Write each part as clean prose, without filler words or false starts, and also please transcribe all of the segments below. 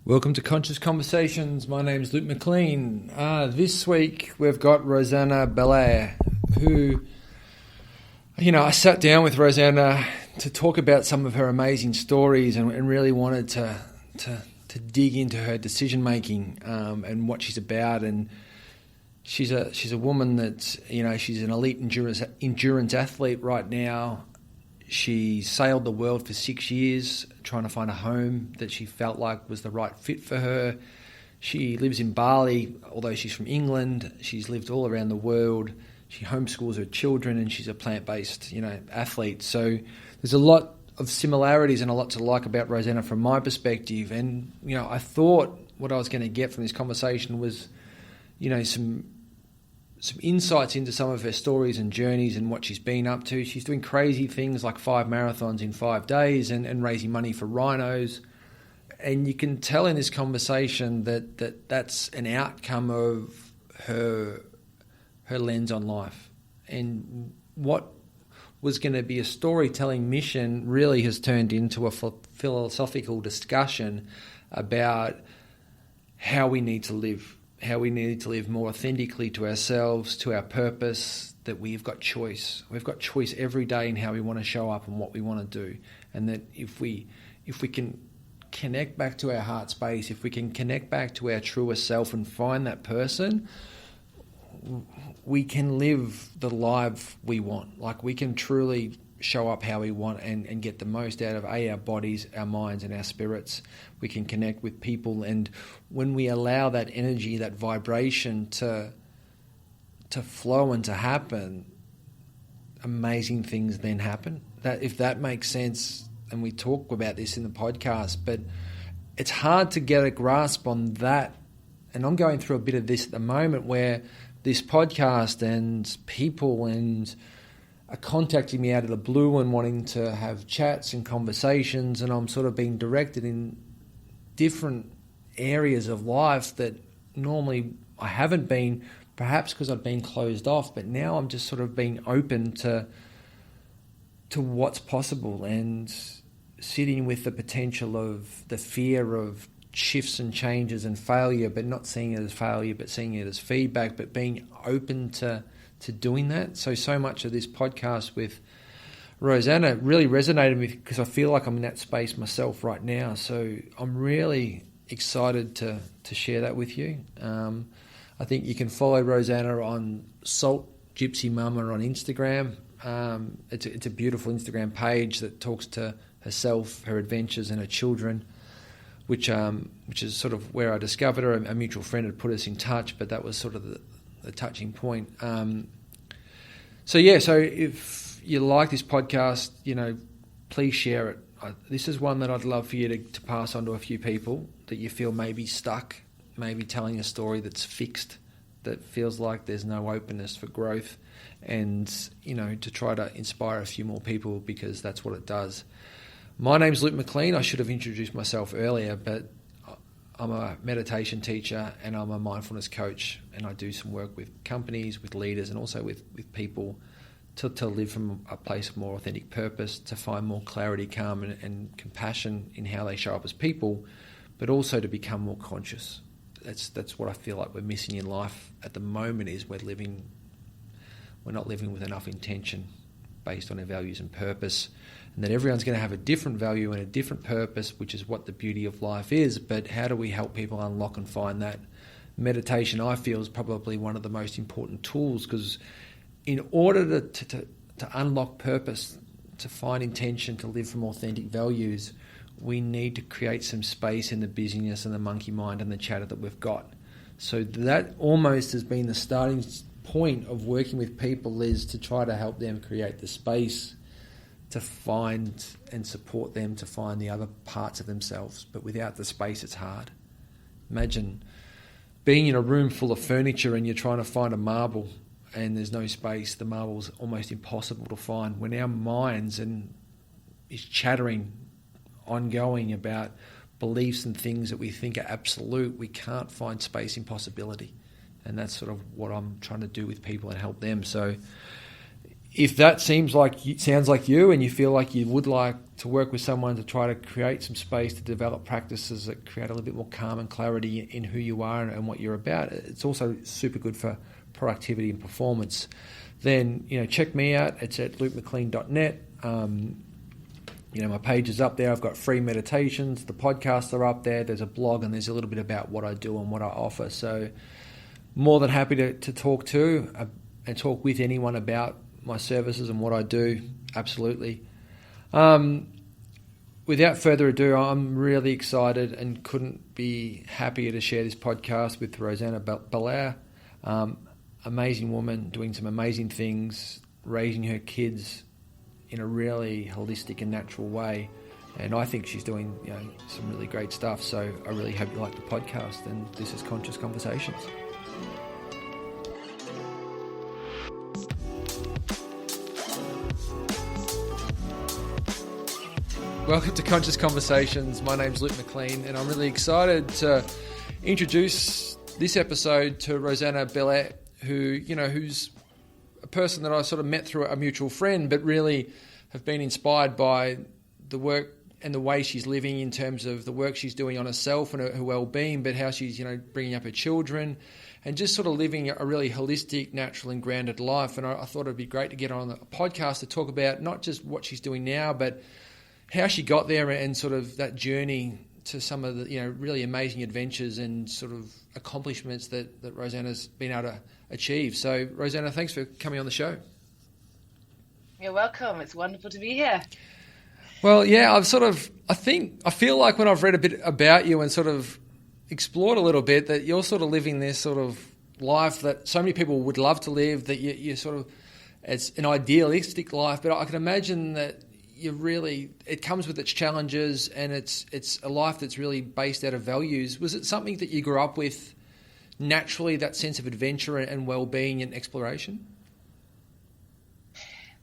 Welcome to Conscious Conversations. My name's Luke McLean. This week we've got Rosanna Bille, who, I sat down with Rosanna to talk about some of her amazing stories and really wanted to dig into her decision making and what she's about. And she's a woman that she's an elite endurance athlete right now. She sailed the world for 6 years trying to find a home that she felt like was the right fit for her. She lives in Bali, although she's from England. She's lived all around the world. She homeschools her children, and she's a plant-based, athlete. So there's a lot of similarities and a lot to like about Rosanna from my perspective. And, I thought what I was going to get from this conversation was, some insights into some of her stories and journeys and what she's been up to. She's doing crazy things like 5 marathons in 5 days and raising money for rhinos. And you can tell in this conversation that's an outcome of her lens on life. And what was going to be a storytelling mission really has turned into a philosophical discussion about how we need to live. How we need to live more authentically to ourselves, to our purpose, that we've got choice. We've got choice every day in how we want to show up and what we want to do. And that if we can connect back to our heart space, if we can connect back to our truest self and find that person, we can live the life we want. Like, we can truly show up how we want and get the most out of our bodies, our minds, and our spirits. We can connect with people, and when we allow that energy, that vibration to flow and to happen, amazing things then happen. That, if that makes sense, and we talk about this in the podcast, but it's hard to get a grasp on that. And I'm going through a bit of this at the moment, where this podcast and people are contacting me out of the blue and wanting to have chats and conversations, and I'm sort of being directed in different areas of life that normally I haven't been, perhaps because I've been closed off, but now I'm just sort of being open to what's possible and sitting with the potential of the fear of shifts and changes and failure, but not seeing it as failure, but seeing it as feedback, but being open to doing that. So much of this podcast with Rosanna really resonated with me because I feel like I'm in that space myself right now. So I'm really excited to share that with you. I think you can follow Rosanna on Salt Gypsy Mama on Instagram. It's a beautiful Instagram page that talks to herself, her adventures, and her children, which is sort of where I discovered her. A mutual friend had put us in touch, but that was sort of the touching point. So if you like this podcast, please share it. This is one that I'd love for you to pass on to a few people that you feel may be stuck, maybe telling a story that's fixed, that feels like there's no openness for growth, and, to try to inspire a few more people, because that's what it does. My name's Luke McLean. I should have introduced myself earlier, but I'm a meditation teacher and I'm a mindfulness coach, and I do some work with companies, with leaders, and also with people to live from a place of more authentic purpose, to find more clarity, calm, and compassion in how they show up as people, but also to become more conscious. That's what I feel like we're missing in life at the moment, is we're not living with enough intention based on our values and purpose, and that everyone's going to have a different value and a different purpose, which is what the beauty of life is. But how do we help people unlock and find that? Meditation, I feel, is probably one of the most important tools, because in order to unlock purpose, to find intention, to live from authentic values, we need to create some space in the busyness and the monkey mind and the chatter that we've got. So that almost has been the starting point of working with people, is to try to help them create the space to find and support them to find the other parts of themselves. But without the space, it's hard. Imagine being in a room full of furniture and you're trying to find a marble and there's no space. The marble's almost impossible to find. When our minds is chattering ongoing about beliefs and things that we think are absolute, we can't find space in possibility. And that's sort of what I'm trying to do with people and help them. So if that sounds like you, and you feel like you would like to work with someone to try to create some space to develop practices that create a little bit more calm and clarity in who you are and what you're about. It's also super good for productivity and performance. Then, check me out. It's at lukemclean.net. My page is up there. I've got free meditations. The podcasts are up there. There's a blog, and there's a little bit about what I do and what I offer. So more than happy to talk to and talk with anyone about my services and what I do. Absolutely. Without further ado, I'm really excited and couldn't be happier to share this podcast with Rosanna Bille. Amazing woman, doing some amazing things, raising her kids in a really holistic and natural way. And I think she's doing some really great stuff. So I really hope you like the podcast. And this is Conscious Conversations. Welcome to Conscious Conversations. My name's Luke McLean, and I'm really excited to introduce this episode to Rosanna Bille, who's a person that I sort of met through a mutual friend, but really have been inspired by the work and the way she's living in terms of the work she's doing on herself and her well-being, but how she's, bringing up her children and just sort of living a really holistic, natural and grounded life. And I thought it'd be great to get on a podcast to talk about not just what she's doing now, but how she got there and sort of that journey to some of the really amazing adventures and sort of accomplishments that Rosanna's been able to achieve. So Rosanna, thanks for coming on the show. You're welcome. It's wonderful to be here. Well, yeah, I feel like when I've read a bit about you and sort of explored a little bit that you're sort of living this sort of life that so many people would love to live, that you sort of, it's an idealistic life, but I can imagine that it comes with its challenges, and it's a life that's really based out of values. Was it something that you grew up with naturally, that sense of adventure and well-being and exploration?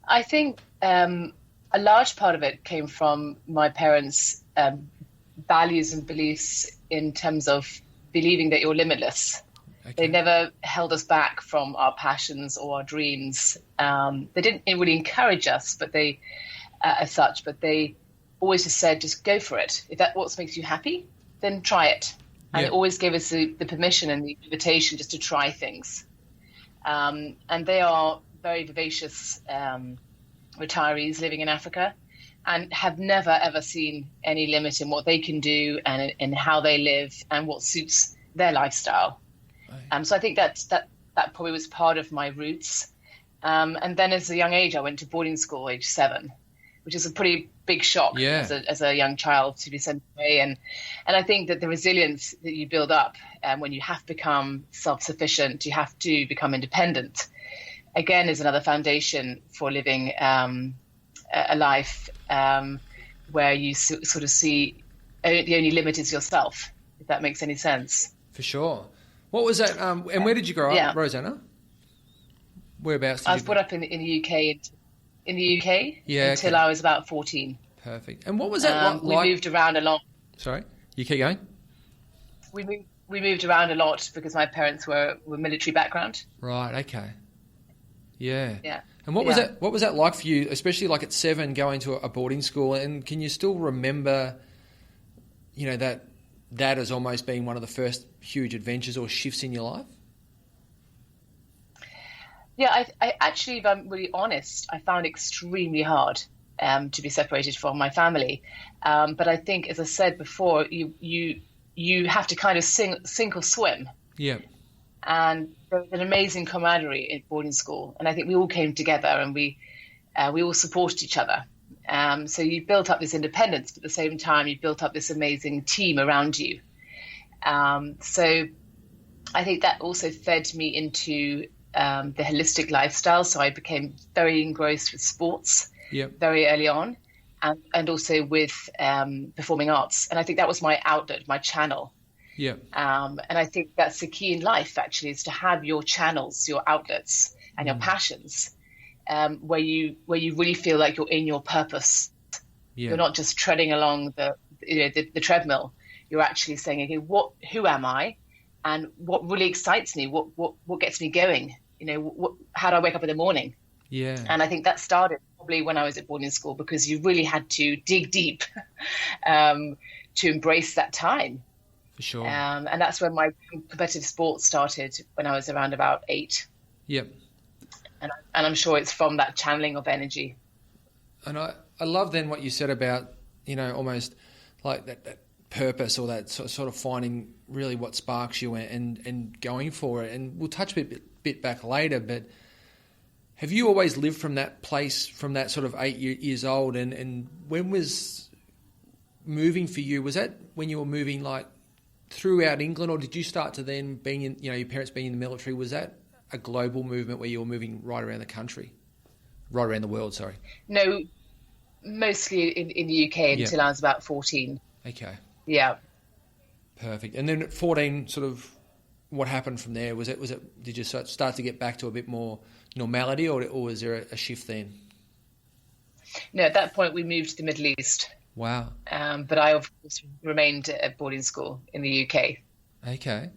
I think a large part of it came from my parents' values and beliefs in terms of believing that you're limitless. Okay. They never held us back from our passions or our dreams. They didn't really encourage us, but they always just said, just go for it. If that's what makes you happy, then try it. And It always gave us the permission and the invitation just to try things. And they are very vivacious retirees living in Africa and have never, ever seen any limit in what they can do and in how they live and what suits their lifestyle. Right. So I think that probably was part of my roots. And then as a young age, I went to boarding school, age 7. Which is a pretty big shock as a young child to be sent away. And I think that the resilience that you build up when you have become self-sufficient, you have to become independent, again, is another foundation for living a life where you sort of see the only limit is yourself, if that makes any sense. For sure. What was that? And where did you grow up, Rosanna? Whereabouts? I was brought up in the UK. In the UK, until I was about 14. Perfect. And what was that like? We moved around a lot. Sorry, you keep going. We moved around a lot because my parents were military background. Right. Okay. Yeah. Yeah. And what was that? What was that like for you, especially like at 7, going to a boarding school? And can you still remember, that has almost been one of the first huge adventures or shifts in your life? Yeah, I actually, if I'm really honest, I found it extremely hard to be separated from my family. But I think, as I said before, you have to kind of sink or swim. Yeah. And there was an amazing camaraderie at boarding school, and I think we all came together and we all supported each other. So you built up this independence, but at the same time you built up this amazing team around you. So I think that also fed me into the holistic lifestyle. So I became very engrossed with sports very early on, and also with performing arts. And I think that was my outlet, my channel. Yeah. And I think that's the key in life, actually, is to have your channels, your outlets and your passions, where you really feel like you're in your purpose. Yeah. You're not just treading along the treadmill. You're actually saying, okay, who am I? And what really excites me? What gets me going? How do I wake up in the morning? Yeah. And I think that started probably when I was at boarding school, because you really had to dig deep to embrace that time. For sure. And that's when my competitive sports started, when I was around about 8. Yep. And I'm sure it's from that channeling of energy. And I love then what you said about, almost like that purpose, or that sort of finding really what sparks you and going for it. And we'll touch a bit back later, but have you always lived from that place, from that sort of 8 years old? And when was moving for you? Was that when you were moving like throughout England, or did you start to then being in, your parents being in the military, was that a global movement where you were moving right around the country, right around the world, sorry? No, mostly in the UK until I was about 14. Okay. Yeah. Perfect. And then at 14, sort of what happened from there? Was it, did you start to get back to a bit more normality, or was there a shift then? No, at that point we moved to the Middle East. Wow. But I, of course, remained at boarding school in the UK. Okay.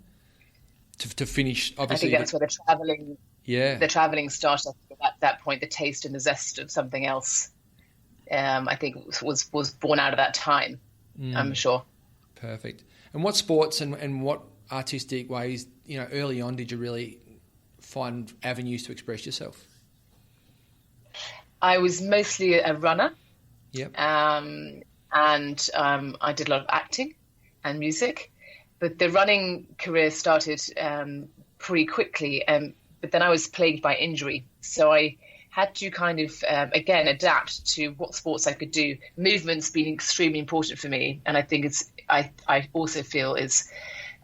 To finish, obviously. I think that's where the traveling started. At that point, the taste and the zest of something else, I think, was born out of that time. I'm sure. Perfect. And what sports and what artistic ways, early on, did you really find avenues to express yourself? I was mostly a runner. Yep. And I did a lot of acting and music, but the running career started pretty quickly. But then I was plagued by injury, so I had to kind of again adapt to what sports I could do. Movement's been extremely important for me, and I think I also feel is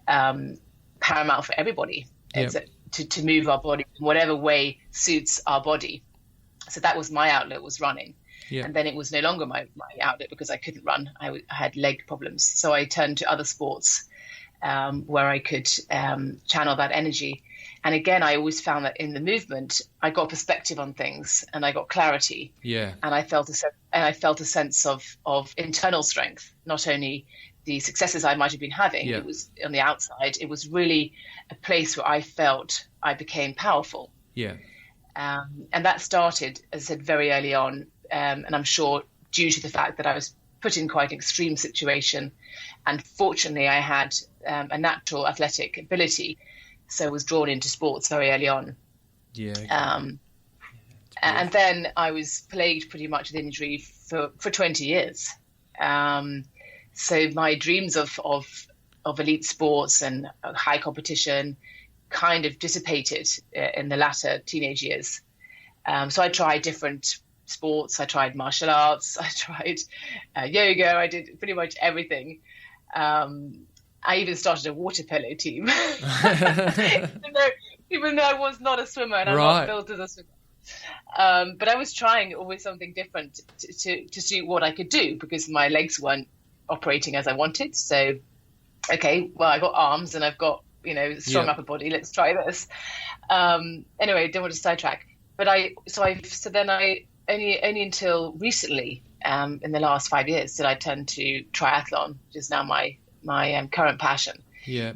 paramount for everybody. Yep. To move our body in whatever way suits our body. So that was my outlet, was running. Yeah. And then it was no longer my outlet because I couldn't run. I had leg problems. So I turned to other sports where I could channel that energy. And again, I always found that in the movement, I got perspective on things and I got clarity. Yeah. And I felt a sense of internal strength, not only the successes I might have been having. Yeah. It was on the outside. It was really a place where I felt I became powerful. Yeah. And that started, as I said, very early on. And I'm sure due to the fact that I was put in quite an extreme situation. And fortunately, I had a natural athletic ability. So I was drawn into sports very early on. Yeah. Okay. And then I was plagued pretty much with injury for 20 years. So my dreams of elite sports and high competition kind of dissipated in the latter teenage years. So I tried different sports. I tried martial arts. I tried yoga. I did pretty much everything. I even started a water polo team, even though I was not a swimmer and I'm not built as a swimmer. But I was trying always something different to suit what I could do because my legs weren't operating as I wanted. So, okay, well, I got arms and I've got, strong upper body. Let's try this. Anyway, don't want to sidetrack. But then only until recently, in the last 5 years, did I turn to triathlon, which is now my current passion. Yeah.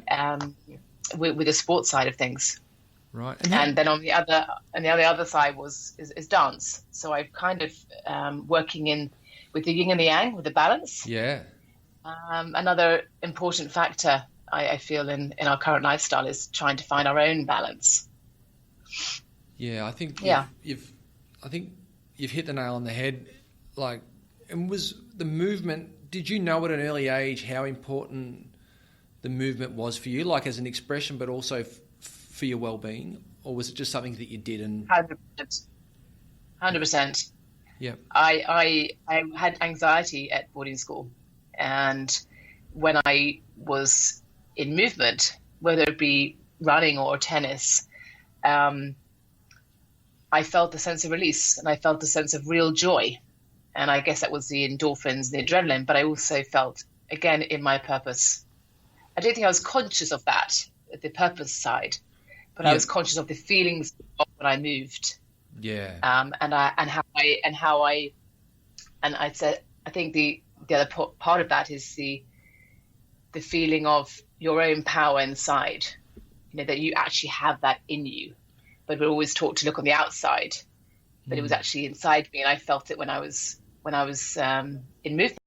With the sports side of things. Right. And then on the other side is dance. So I've kind of working with the yin and the yang, with the balance. Yeah. Another important factor I feel in our current lifestyle is trying to find our own balance. Yeah, I think you've hit the nail on the head. Like, and was the movement? Did you know at an early age how important the movement was for you, like as an expression, but also for your well-being, or was it just something that you did? And 100%. Yeah. I had anxiety at boarding school, and when I was in movement, whether it be running or tennis, I felt a sense of release and I felt a sense of real joy. And I guess that was the endorphins, the adrenaline, but I also felt, again, in my purpose. I don't think I was conscious of that, the purpose side, but I was conscious of the feelings of when I moved. Yeah. I said, I think the other part of that is the feeling of your own power inside, that you actually have that in you. But we're always taught to look on the outside, but it was actually inside me, and I felt it when I was in movement.